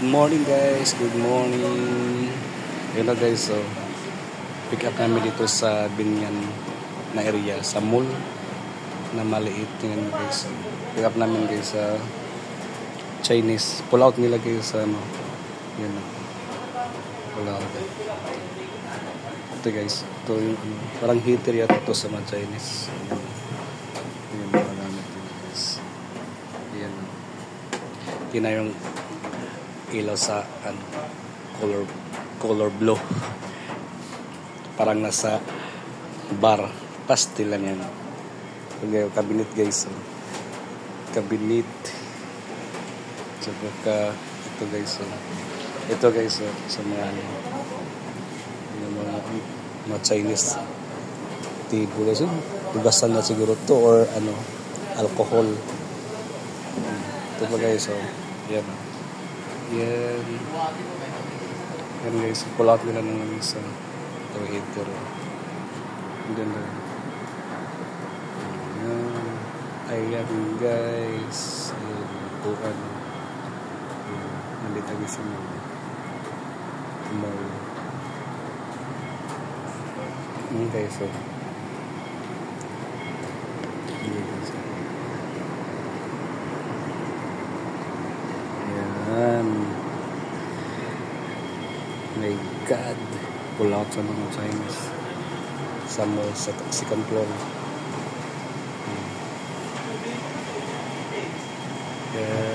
morning guys, good morning. Ayun na guys, so pick up namin dito sa Binyan na area, sa mall na maliit yun guys. Pick up namin guys sa Chinese. Pull out nila guys sa ano. Yan na. Pull out. Ito guys, ito yung ano, parang heater yata ito sa mga Chinese. Yan na nagamit guys. Yan na. Yun na yung ilaw sa color blue, parang nasa bar, pastel lang yan. Okay, cabinet guys, so cabinet, saka ito guys, so ito guys, so sa mga yung mga Chinese table guys, so tugasan na siguro to or ano, alcohol. Ito pa guys, so yan. Yan guys, pull out nila ng isa heater. Ganda. Ayan guys, bukan nandito guys sa mall. Okay, so yan. My God, pull out sa mga Chinese sa mall, sa second floor. Yeah.